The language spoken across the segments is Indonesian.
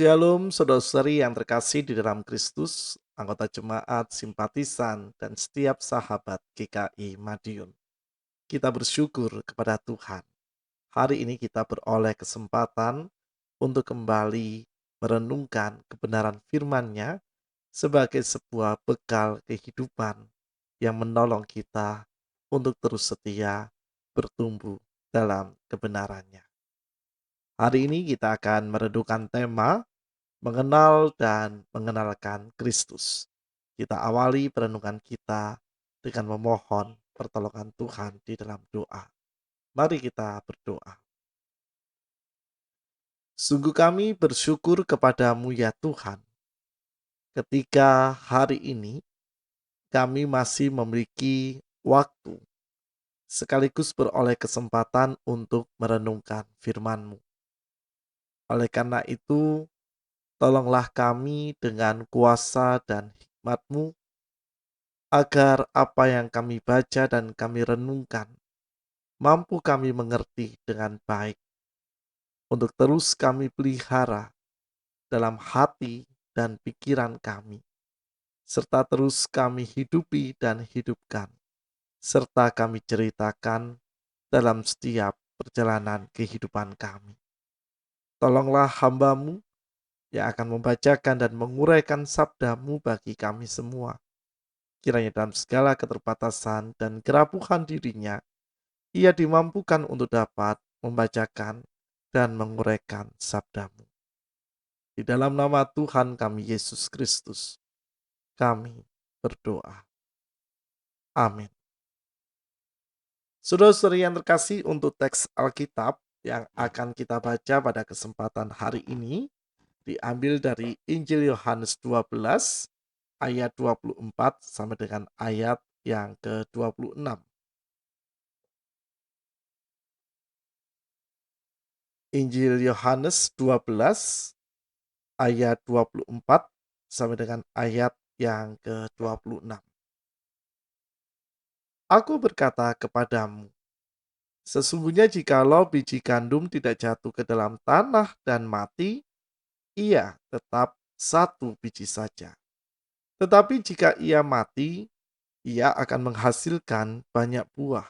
Shalom saudara-saudari yang terkasih di dalam Kristus, anggota jemaat, simpatisan, dan setiap sahabat GKI Madiun. Kita bersyukur kepada Tuhan. Hari ini kita beroleh kesempatan untuk kembali merenungkan kebenaran firman-Nya sebagai sebuah bekal kehidupan yang menolong kita untuk terus setia bertumbuh dalam kebenarannya. Hari ini kita akan merenungkan tema mengenal dan mengenalkan Kristus. Kita awali perenungan kita dengan memohon pertolongan Tuhan di dalam doa. Mari kita berdoa. Sungguh kami bersyukur kepadamu ya Tuhan, ketika hari ini kami masih memiliki waktu sekaligus beroleh kesempatan untuk merenungkan firman-Mu. Oleh karena itu, tolonglah kami dengan kuasa dan hikmat-Mu agar apa yang kami baca dan kami renungkan mampu kami mengerti dengan baik untuk terus kami pelihara dalam hati dan pikiran kami, serta terus kami hidupi dan hidupkan, serta kami ceritakan dalam setiap perjalanan kehidupan kami. Tolonglah hamba-Mu yang akan membacakan dan menguraikan sabda-Mu bagi kami semua. Kiranya dalam segala keterbatasan dan kerapuhan dirinya, ia dimampukan untuk dapat membacakan dan menguraikan sabda-Mu. Di dalam nama Tuhan kami Yesus Kristus, kami berdoa. Amin. Saudara-saudari yang terkasih, untuk teks Alkitab yang akan kita baca pada kesempatan hari ini diambil dari Injil Yohanes 12 ayat 24 sampai dengan ayat yang ke-26. Injil Yohanes 12 ayat 24 sampai dengan ayat yang ke-26. Aku berkata kepadamu, sesungguhnya jikalau biji gandum tidak jatuh ke dalam tanah dan mati, ia tetap satu biji saja. Tetapi jika ia mati, ia akan menghasilkan banyak buah.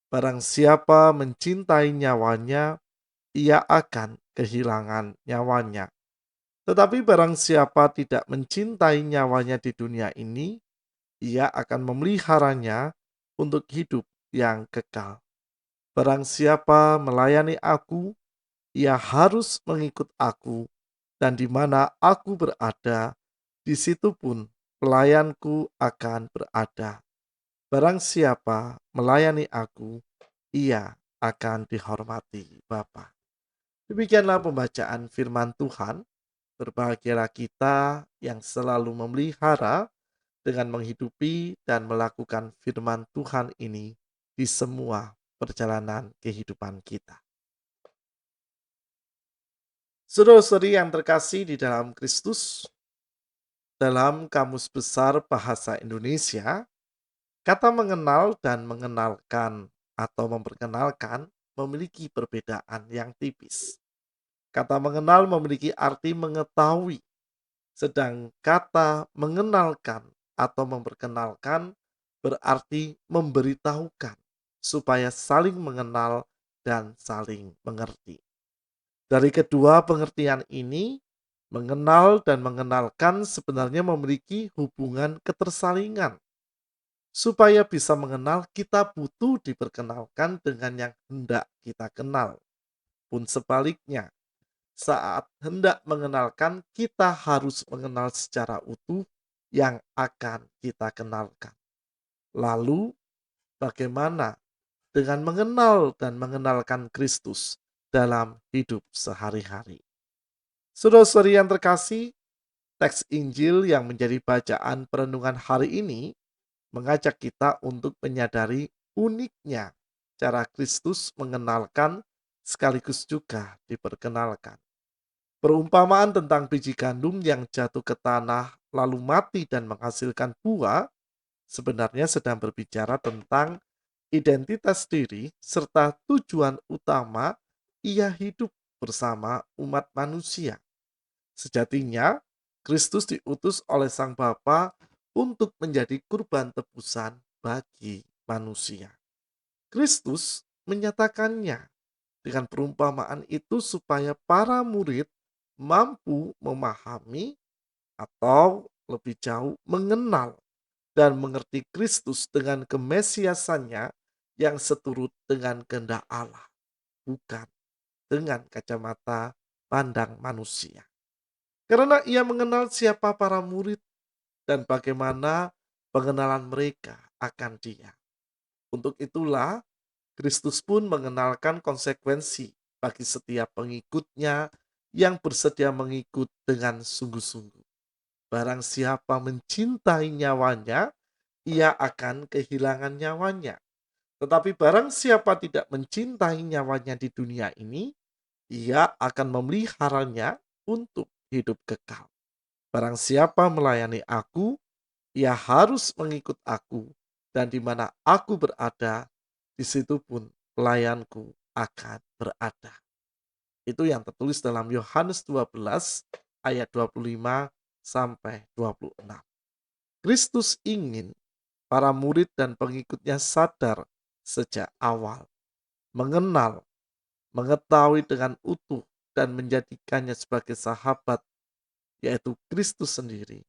Barang siapa mencintai nyawanya, ia akan kehilangan nyawanya. Tetapi barang siapa tidak mencintai nyawanya di dunia ini, ia akan memeliharanya untuk hidup yang kekal. Barang siapa melayani aku, ia harus mengikut aku, dan di mana aku berada, di situ pun pelayanku akan berada. Barang siapa melayani aku, ia akan dihormati Bapa. Demikianlah pembacaan firman Tuhan. Berbahagialah kita yang selalu memelihara dengan menghidupi dan melakukan firman Tuhan ini di semua perjalanan kehidupan kita. Saudara-saudari yang terkasih di dalam Kristus, dalam Kamus Besar Bahasa Indonesia, kata mengenal dan mengenalkan atau memperkenalkan memiliki perbedaan yang tipis. Kata mengenal memiliki arti mengetahui, sedang kata mengenalkan atau memperkenalkan berarti memberitahukan supaya saling mengenal dan saling mengerti. Dari kedua pengertian ini, mengenal dan mengenalkan sebenarnya memiliki hubungan ketersalingan. Supaya bisa mengenal, kita butuh diperkenalkan dengan yang hendak kita kenal. Pun sebaliknya, saat hendak mengenalkan, kita harus mengenal secara utuh yang akan kita kenalkan. Lalu, bagaimana dengan mengenal dan mengenalkan Kristus dalam hidup sehari-hari? Saudara-saudari yang terkasih, teks Injil yang menjadi bacaan perenungan hari ini mengajak kita untuk menyadari uniknya cara Kristus mengenalkan sekaligus juga diperkenalkan. Perumpamaan tentang biji gandum yang jatuh ke tanah lalu mati dan menghasilkan buah sebenarnya sedang berbicara tentang identitas diri serta tujuan utama ia hidup bersama umat manusia. Sejatinya, Kristus diutus oleh Sang Bapa untuk menjadi kurban tebusan bagi manusia. Kristus menyatakannya dengan perumpamaan itu supaya para murid mampu memahami atau lebih jauh mengenal dan mengerti Kristus dengan kemesiasannya yang seturut dengan kehendak Allah, bukan dengan kacamata pandang manusia. Karena ia mengenal siapa para murid dan bagaimana pengenalan mereka akan Dia. Untuk itulah Kristus pun mengenalkan konsekuensi bagi setiap pengikutnya yang bersedia mengikut dengan sungguh-sungguh. Barang siapa mencintai nyawanya, ia akan kehilangan nyawanya. Tetapi barang siapa tidak mencintai nyawanya di dunia ini, ia akan memeliharanya untuk hidup kekal. Barang siapa melayani aku, ia harus mengikut aku, dan di mana aku berada, di situ pun pelayanku akan berada. Itu yang tertulis dalam Yohanes 12 ayat 25 sampai 26. Kristus ingin para murid dan pengikutnya sadar sejak awal, mengenal, mengetahui dengan utuh dan menjadikannya sebagai sahabat, yaitu Kristus sendiri,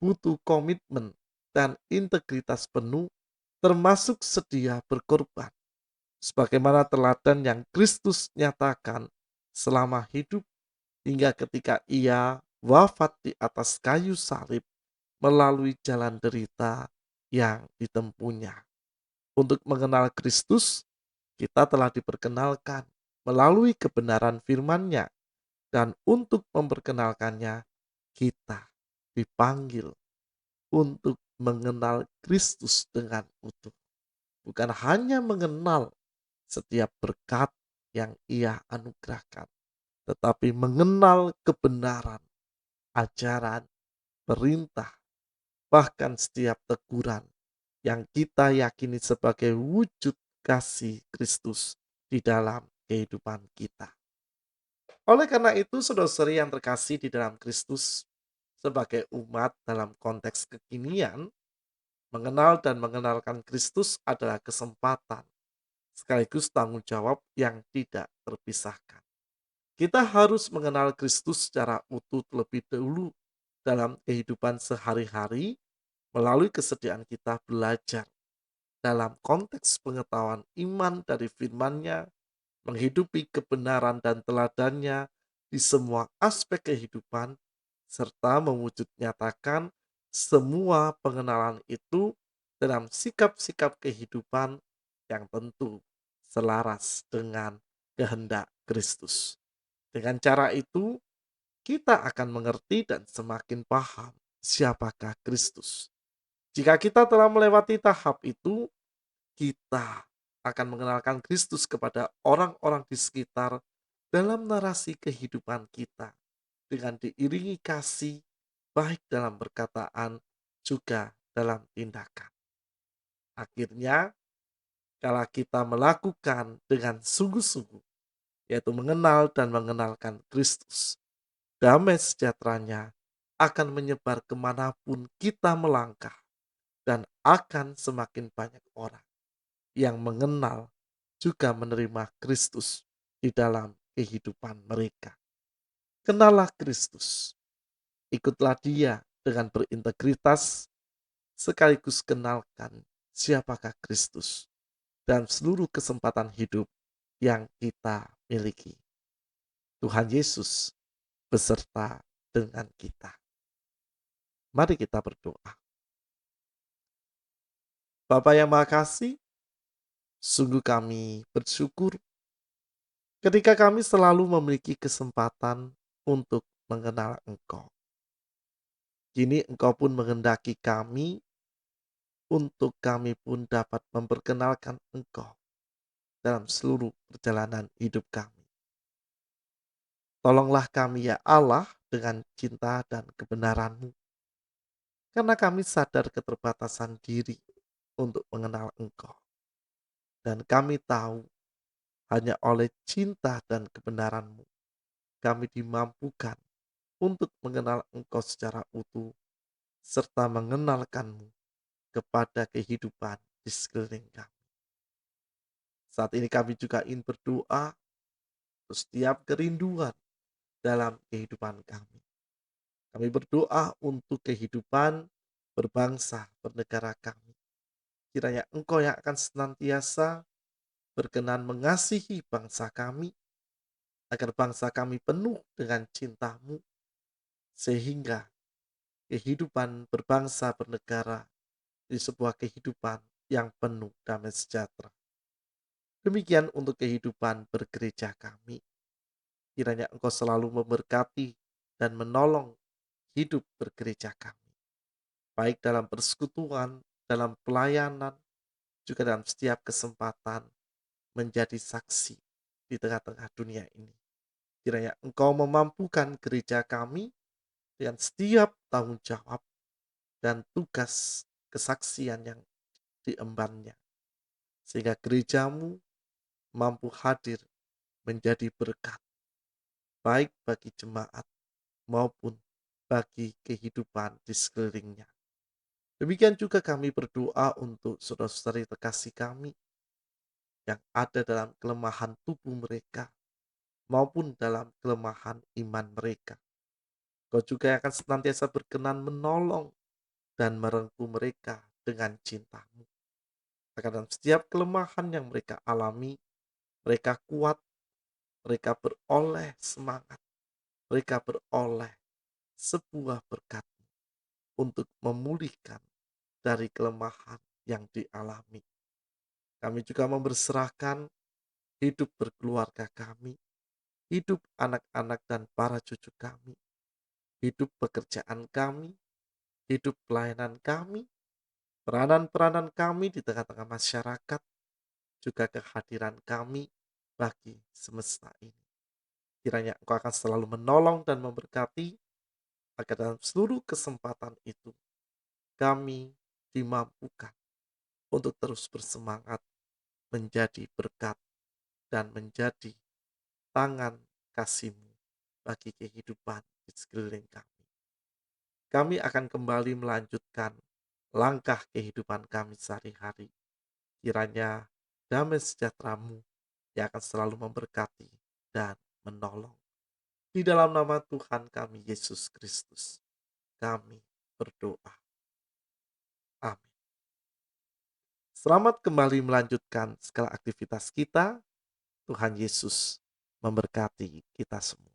butuh komitmen dan integritas penuh, termasuk sedia berkorban, sebagaimana teladan yang Kristus nyatakan selama hidup hingga ketika ia wafat di atas kayu salib melalui jalan derita yang ditempuhnya. Untuk mengenal Kristus, kita telah diperkenalkan melalui kebenaran firman-Nya, dan untuk memperkenalkannya, kita dipanggil untuk mengenal Kristus dengan utuh. Bukan hanya mengenal setiap berkat yang Ia anugerahkan, tetapi mengenal kebenaran, ajaran, perintah, bahkan setiap teguran yang kita yakini sebagai wujud kasih Kristus di dalam kehidupan kita. Oleh karena itu, saudara-saudari yang terkasih di dalam Kristus, sebagai umat dalam konteks kekinian, mengenal dan mengenalkan Kristus adalah kesempatan sekaligus tanggung jawab yang tidak terpisahkan. Kita harus mengenal Kristus secara utuh terlebih dahulu dalam kehidupan sehari-hari melalui kesediaan kita belajar dalam konteks pengetahuan iman dari firman-Nya, menghidupi kebenaran dan teladannya di semua aspek kehidupan, serta mewujud nyatakan semua pengenalan itu dalam sikap-sikap kehidupan yang tentu selaras dengan kehendak Kristus. Dengan cara itu, kita akan mengerti dan semakin paham siapakah Kristus. Jika kita telah melewati tahap itu, kita akan mengenalkan Kristus kepada orang-orang di sekitar dalam narasi kehidupan kita dengan diiringi kasih baik dalam perkataan juga dalam tindakan. Akhirnya, kalau kita melakukan dengan sungguh-sungguh, yaitu mengenal dan mengenalkan Kristus, damai sejahteranya akan menyebar kemanapun kita melangkah, dan akan semakin banyak orang yang mengenal juga menerima Kristus di dalam kehidupan mereka. Kenallah Kristus, ikutlah Dia dengan berintegritas, sekaligus kenalkan siapakah Kristus dan seluruh kesempatan hidup yang kita miliki. Tuhan Yesus beserta dengan kita. Mari kita berdoa. Bapa yang Maha Kasih, sungguh kami bersyukur ketika kami selalu memiliki kesempatan untuk mengenal Engkau. Kini Engkau pun menghendaki kami untuk kami pun dapat memperkenalkan Engkau dalam seluruh perjalanan hidup kami. Tolonglah kami ya Allah dengan cinta dan kebenaran-Mu, karena kami sadar keterbatasan diri untuk mengenal Engkau. Dan kami tahu hanya oleh cinta dan kebenaran-Mu kami dimampukan untuk mengenal Engkau secara utuh, serta mengenalkanmu kepada kehidupan di sekeliling kami. Saat ini kami juga ingin berdoa untuk setiap kerinduan dalam kehidupan kami. Kami berdoa untuk kehidupan berbangsa, bernegara kami. Kiranya Engkau yang akan senantiasa berkenan mengasihi bangsa kami, agar bangsa kami penuh dengan cinta-Mu, sehingga kehidupan berbangsa, bernegara di sebuah kehidupan yang penuh damai sejahtera. Demikian untuk kehidupan bergereja kami. Kiranya Engkau selalu memberkati dan menolong hidup bergereja kami, baik dalam persekutuan, dalam pelayanan, juga dalam setiap kesempatan menjadi saksi di tengah-tengah dunia ini. Kiranya Engkau memampukan gereja kami dengan setiap tanggung jawab dan tugas kesaksian yang diembannya, sehingga gerejamu mampu hadir menjadi berkat, baik bagi jemaat maupun bagi kehidupan di sekelilingnya. Demikian juga kami berdoa untuk saudara-saudari terkasih kami yang ada dalam kelemahan tubuh mereka maupun dalam kelemahan iman mereka. Kau juga akan senantiasa berkenan menolong dan merengkuh mereka dengan cinta-Mu. Agar dalam setiap kelemahan yang mereka alami, mereka kuat, mereka beroleh semangat, mereka beroleh sebuah berkat untuk memulihkan dari kelemahan yang dialami. Kami juga memberserahkan hidup berkeluarga kami, hidup anak-anak dan para cucu kami, hidup pekerjaan kami, hidup pelayanan kami, peranan-peranan kami di tengah-tengah masyarakat, juga kehadiran kami bagi semesta ini. Kiranya Engkau akan selalu menolong dan memberkati, agar dalam seluruh kesempatan itu kami dimampukan untuk terus bersemangat menjadi berkat dan menjadi tangan kasih-Mu bagi kehidupan di sekeliling kami. Kami akan kembali melanjutkan langkah kehidupan kami sehari-hari. Kiranya damai sejahtera-Mu yang akan selalu memberkati dan menolong. Di dalam nama Tuhan kami Yesus Kristus, kami berdoa. Amin. Selamat kembali melanjutkan segala aktivitas kita. Tuhan Yesus memberkati kita semua.